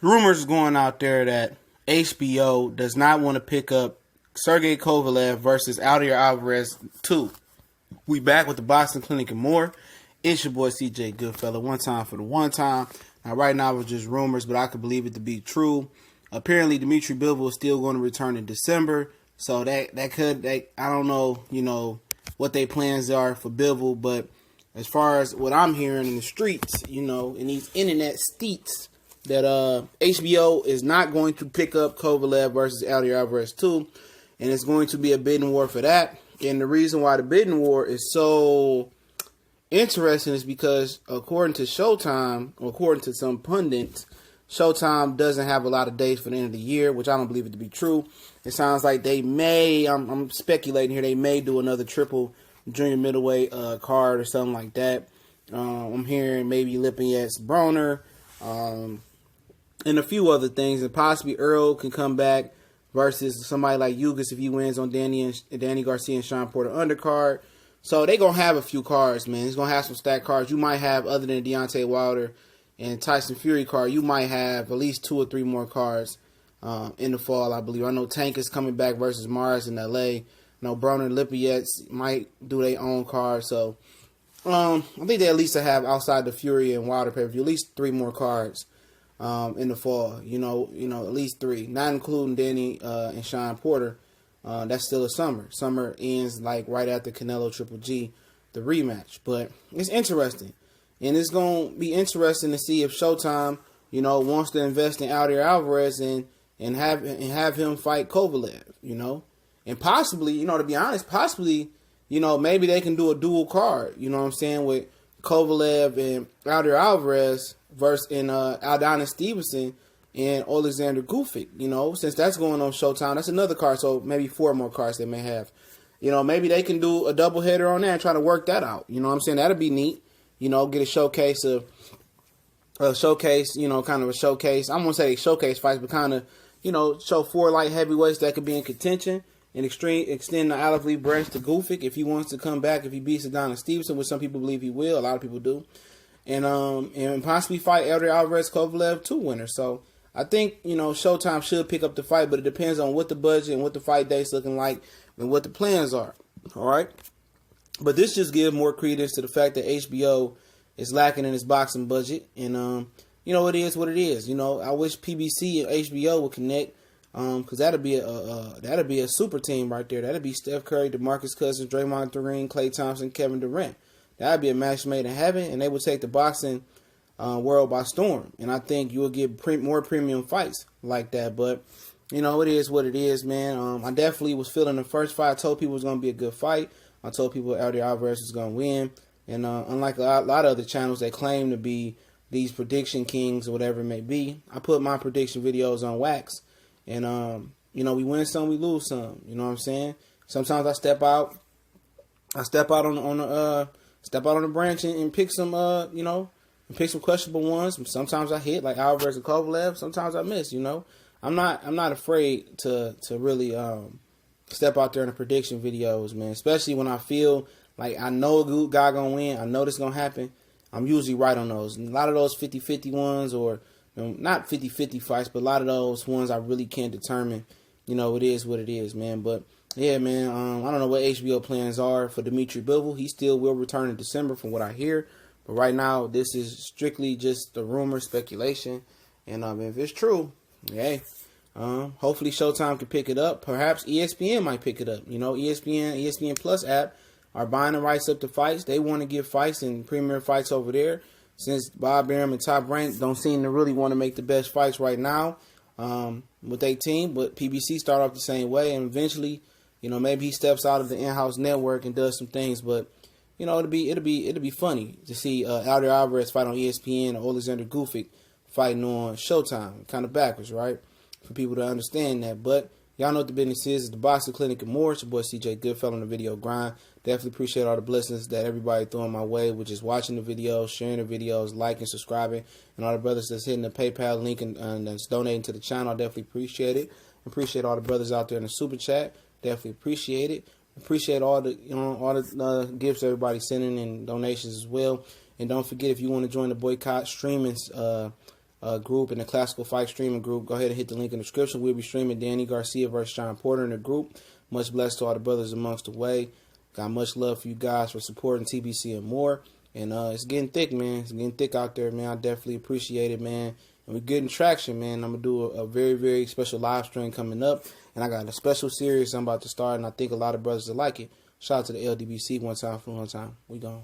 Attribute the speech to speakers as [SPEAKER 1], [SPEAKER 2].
[SPEAKER 1] rumors going out there that HBO does not want to pick up Sergey Kovalev versus Álvarez 2. We back with the Boxing Clinic and more. It's your boy CJ Goodfella. One time for the one time. Now, right now it's just rumors, but I could believe it to be true. Apparently, Dmitry Bivol is still going to return in December, so I don't know, what their plans are for Bivol, but as far as what I'm hearing in the streets, in these internet steets, that HBO is not going to pick up Kovalev versus Álvarez 2, and it's going to be a bidding war for that. And the reason why the bidding war is so interesting is because, according to Showtime, or according to some pundits, Showtime doesn't have a lot of dates for the end of the year, which I don't believe it to be true. It sounds like they may, I'm speculating here, they may do another triple junior middleweight card or something like that. I'm hearing maybe Lipinets Broner, and a few other things, and possibly Earl can come back versus somebody like Ugas if he wins on Danny Garcia and Sean Porter undercard. So they gonna have a few cards, man. He's gonna have some stacked cards. You might have, other than Deontay Wilder and Tyson Fury card, you might have at least 2 or 3 more cards in the fall, I believe. I know Tank is coming back versus Mars in LA. I know Broner and Lipinets might do their own card. So I think they at least have, outside the Fury and Wilder pay-per-view, at least 3 more cards in the fall. At least 3, not including Danny and Sean Porter. That's still a summer. Summer ends like right after Canelo Triple G, the rematch. But it's interesting. And it's going to be interesting to see if Showtime, wants to invest in Álvarez and have him fight Kovalev, And possibly, to be honest, maybe they can do a dual card, with Kovalev and Álvarez versus Aldana Stevenson and Alexander Gufik, since that's going on Showtime. That's another card, so maybe 4 more cards they may have. Maybe they can do a doubleheader on that and try to work that out. That'd be neat. Get a showcase kind of a showcase. I'm going to say showcase fights, but kind of, show 4 light heavyweights that could be in contention and extend the olive leaf branch to Gufik if he wants to come back, if he beats Aldana Stevenson, which some people believe he will. A lot of people do. And possibly fight Álvarez Kovalev 2 winner. So I think, Showtime should pick up the fight, but it depends on what the budget and what the fight date's looking like and what the plans are. All right? But this just gives more credence to the fact that HBO is lacking in its boxing budget. And, it is what it is. I wish PBC and HBO would connect, because that'd be a super team right there. That'd be Steph Curry, DeMarcus Cousins, Draymond Green, Klay Thompson, Kevin Durant. That'd be a match made in heaven, and they would take the boxing world by storm. And I think you will get more premium fights like that. But, it is what it is, man. I definitely was feeling the first fight. I told people it was going to be a good fight. I told people Álvarez was going to win. And unlike a lot of other channels that claim to be these prediction kings or whatever it may be, I put my prediction videos on wax. And, we win some, we lose some. You know what I'm saying? Sometimes I step out on the branch and pick some, pick some questionable ones. Sometimes I hit, like Álvarez and Kovalev. Sometimes I miss, I'm not afraid to really step out there in the prediction videos, man. Especially when I feel like I know a good guy gonna win. I know this gonna happen. I'm usually right on those. And a lot of those 50-50 ones, or not 50-50 fights, but a lot of those ones I really can't determine. It is what it is, man. But yeah, man. I don't know what HBO plans are for Dmitry Bivol. He still will return in December, from what I hear. But right now, this is strictly just a rumor, speculation. And if it's true, hey. Hopefully Showtime can pick it up. Perhaps ESPN might pick it up. ESPN Plus app are buying the rights up to fights. They want to give fights and premier fights over there. Since Bob Arum and Top Rank don't seem to really want to make the best fights right now with their team. But PBC start off the same way, and eventually, maybe he steps out of the in-house network and does some things. But it'll be funny to see Álvarez fight on ESPN or Alexander Gufik fighting on Showtime. Kind of backwards, right? For people to understand that. But y'all know what the business is. It's the Boxing Clinic and more. It's your boy CJ Goodfellow on the video grind. Definitely appreciate all the blessings that everybody throwing my way, which is watching the videos, sharing the videos, liking, subscribing, and all the brothers that's hitting the PayPal link and that's donating to the channel. I definitely appreciate it. Appreciate all the brothers out there in the super chat. Definitely appreciate it. Appreciate all the gifts everybody sending and donations as well. And don't forget, if you want to join the Boycott streaming group in the Classical Fight streaming group. Go ahead and hit the link in the description. We'll be streaming Danny Garcia versus John Porter in the group. Much blessed to all the brothers amongst the way. Got much love for you guys for supporting TBC and more. And it's getting thick, man. It's getting thick out there, man. I definitely appreciate it, man. And we're getting traction, man. I'm going to do a very, very special live stream coming up. And I got a special series I'm about to start, and I think a lot of brothers will like it. Shout out to the LDBC one time for one time. We gone.